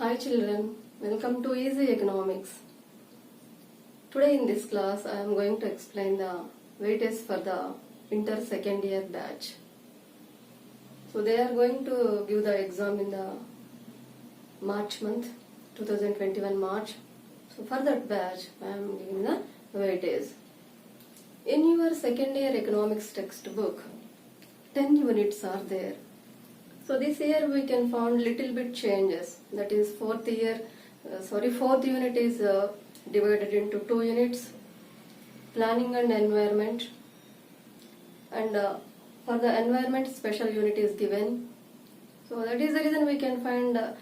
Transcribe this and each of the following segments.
Hi children, welcome to Easy Economics. Today in this class I am going to explain the weightage for the inter second year batch. So they are going to give the exam in the March month, 2021 March. So for that batch I am giving the weightage. In your second year economics textbook, 10 units are there. So this year we can find little bit changes. That is fourth unit is divided into 2 units, planning and environment, and for the environment special unit is given. So that is the reason we can find a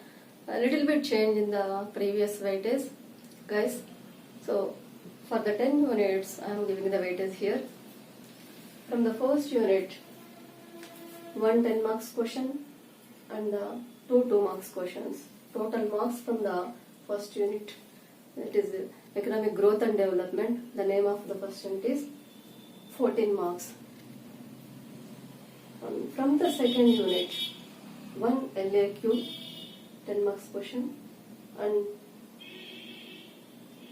little bit change in the previous weightage, guys. So for the 10 units I am giving the weightage here. From the first unit, 1 10 marks question and 2 2 marks questions. Total marks from the first unit, that is economic growth and development. The name of the first unit is 14 marks. From the second unit, 1 LAQ 10 marks question and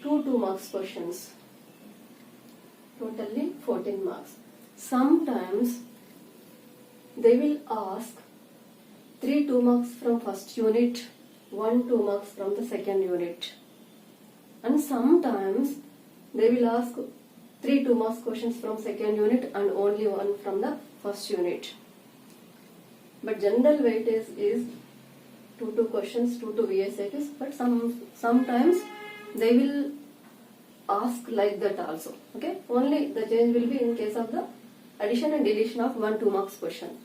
2 2 marks questions. Totally 14 marks. Sometimes they will ask 3 2 marks from first unit, 1 2 marks from the second unit. And sometimes they will ask 3 2 marks questions from second unit and only 1 from the first unit. But general weightage is 2 2 questions, 2 2 VSAQs, but sometimes they will ask like that also. Okay? Only the change will be in case of the addition and deletion of 1 2 marks question.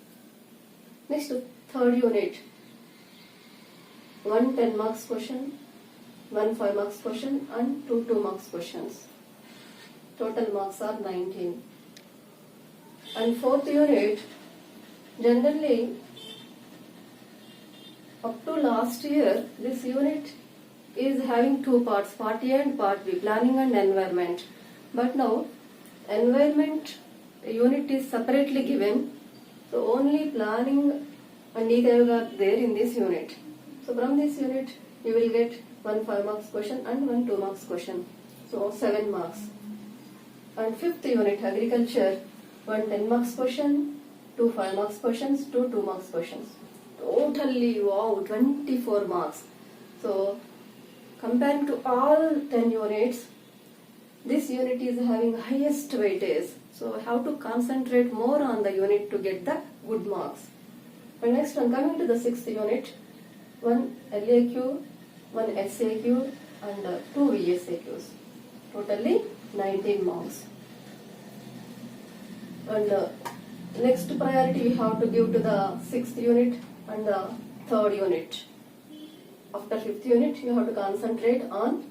Next, third unit, 1 10 marks question, 1 5 marks question and 2 2 marks questions. Total marks are 19. And fourth unit, generally up to last year this unit is having 2 parts, part A and part B, planning and environment. But now environment unit is separately given, so only planning and EKIOG are there in this unit. So from this unit you will get 1 5 marks question and 1 2 marks question. So 7 marks. And fifth unit, agriculture, 1 10 marks question, 2 5 marks questions, 2 2 marks questions. Totally, wow, 24 marks. So comparing to all 10 units, this unit is having highest weightage. So have to concentrate more on the unit to get the good marks. And next one, coming to the sixth unit, 1 LAQ, 1 SAQ and 2 VSAQs. Totally 19 marks. And next priority we have to give to the sixth unit and the third unit. After fifth unit you have to concentrate on,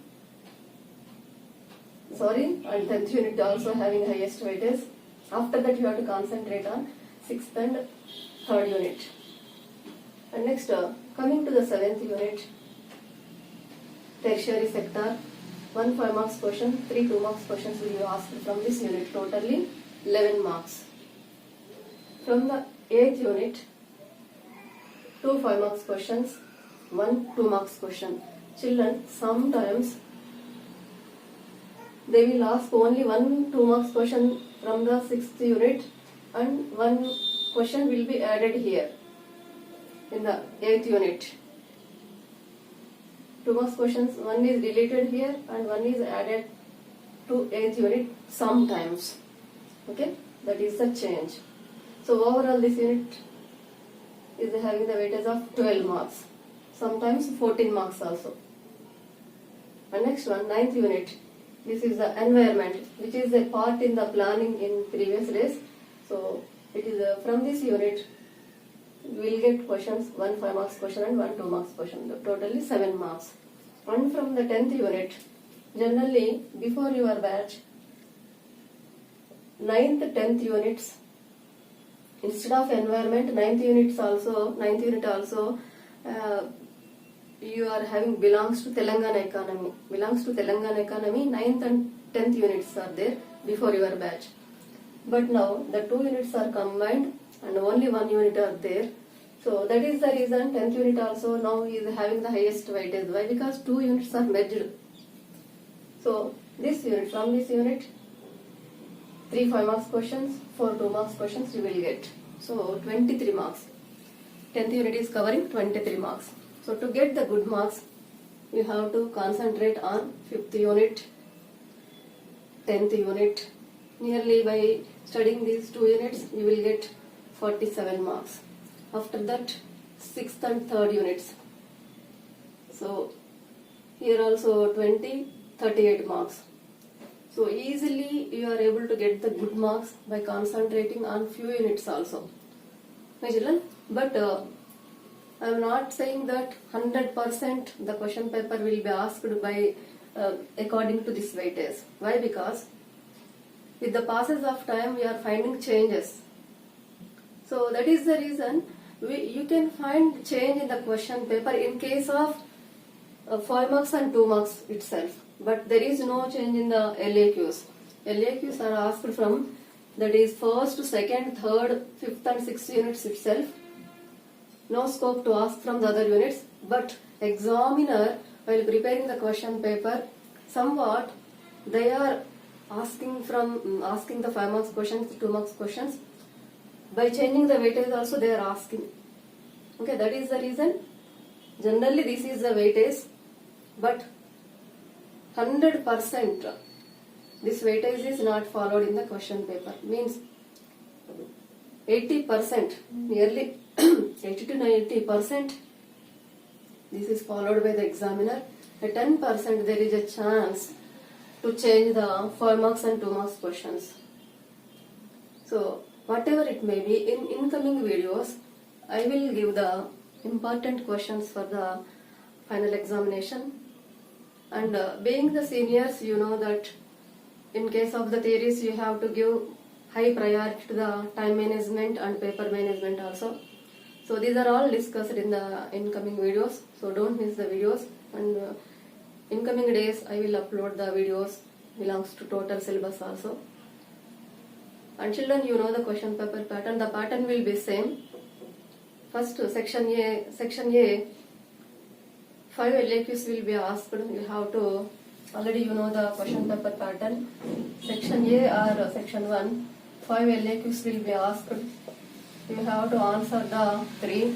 and 10th unit also having highest weightage. After that you have to concentrate on 6th and 3rd unit. And next, coming to the 7th unit, tertiary sector, 1 5 marks question, 3 2 marks questions will be asked from this unit, totally 11 marks. From the 8th unit, 2 5 marks questions, 1 2 marks question. Children, sometimes they will ask only 1 2 marks question from the 6th unit and 1 question will be added here in the 8th unit. 2 marks questions, 1 is deleted here and 1 is added to 8th unit sometimes. Okay, that is the change. So overall this unit is having the weightage of 12 marks, sometimes 14 marks also. And next one, 9th unit. This is the environment, which is a part in the planning in previous days. So it is from this unit we will get questions, 1 5 marks question and 1 2 marks question, totally 7 marks. And from the 10th unit, generally before your batch, 9th 10th units, instead of environment, 9th unit also you are having belongs to Telangana economy. 9th and 10th units are there before your batch. But now the 2 units are combined and only 1 unit are there. So that is the reason 10th unit also now is having the highest weightage. Why? Because two units are merged. So this unit, from this unit, 3 5 marks questions, 4 2 marks questions you will get. So 23 marks. 10th unit is covering 23 marks. So to get the good marks, you have to concentrate on 5th unit, 10th unit. Nearly by studying these 2 units, you will get 47 marks. After that, 6th and 3rd units. So here also 20, 38 marks. So easily you are able to get the good marks by concentrating on few units also. My children, but I am not saying that 100% the question paper will be asked by according to this weightage. Why? Because with the passage of time we are finding changes. So that is the reason you can find change in the question paper in case of 5 marks and 2 marks itself. But there is no change in the LAQs. LAQs are asked from, that is, 1st, 2nd, 3rd, 5th and 6th units itself. No scope to ask from the other units, but examiner, while preparing the question paper, somewhat they are asking the 5 marks questions, 2 marks questions. By changing the weightage also they are asking. Okay, that is the reason. Generally this is the weightage, but 100% this weightage is not followed in the question paper. Means 80%, nearly 80 to 90%, this is followed by the examiner. At 10% there is a chance to change the 5 marks and 2 marks questions. So whatever it may be, in incoming videos, I will give the important questions for the final examination. And being the seniors, you know that in case of the theories, you have to give high priority to the time management and paper management also. So these are all discussed in the incoming videos. So don't miss the videos. And incoming days, I will upload the videos belongs to total syllabus also. And children, you know the question paper pattern. The pattern will be same. First, section A, 5 LAQs will be asked. You have to, already you know the question paper pattern. Section A or section 1, 5 LAQs will be asked. You have to answer the 3.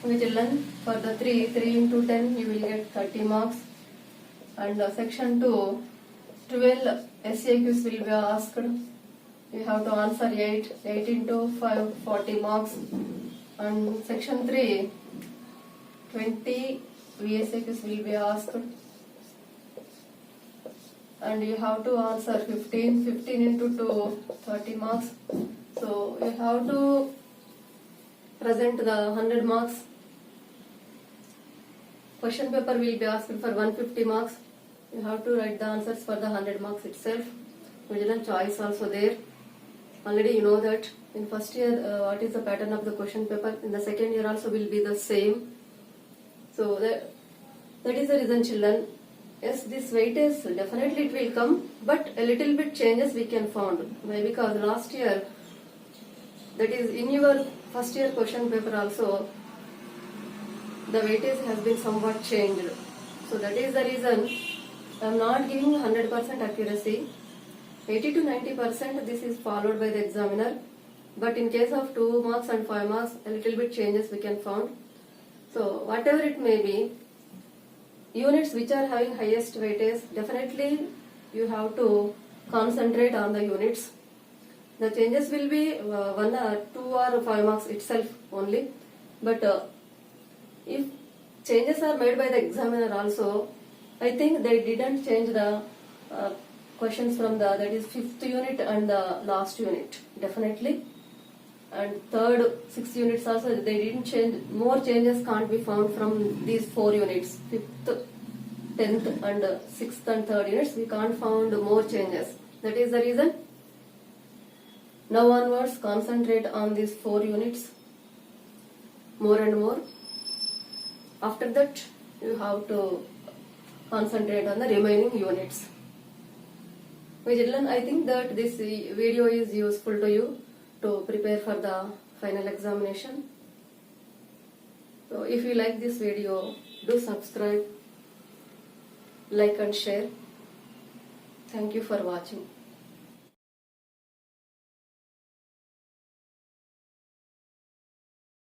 Okay, children, for the 3 into 10, you will get 30 marks. And section 2, 12 SAQs will be asked. You have to answer 8 into 5, 40 marks. And section 3, 20 VSAQs will be asked. And you have to answer 15 into 2, 30 marks. So you have to present the 100 marks. Question paper will be asked for 150 marks. You have to write the answers for the 100 marks itself. Original choice also there. Already you know that in first year what is the pattern of the question paper. In the second year also will be the same. So that is the reason, children. Yes, this weightage definitely it will come, but a little bit changes we can found. Why? Because last year, that is in your first year question paper also, the weightage has been somewhat changed. So that is the reason I am not giving 100% accuracy. 80 to 90% this is followed by the examiner. But in case of 2 marks and 5 marks, a little bit changes we can found. So whatever it may be, units which are having highest weightage, definitely you have to concentrate on the units. The changes will be 1 or 2 or 5 marks itself only. But if changes are made by the examiner also, I think they didn't change the questions from that is 5th unit and the last unit, definitely. And 3rd, 6th units also, they didn't change. More changes can't be found from these 4 units, 5th, 10th and 6th and 3rd units. We can't find more changes. That is the reason. Now onwards, concentrate on these 4 units more and more. After that, you have to concentrate on the remaining units. Children, I think that this video is useful to you to prepare for the final examination. So if you like this video, do subscribe, like and share. Thank you for watching.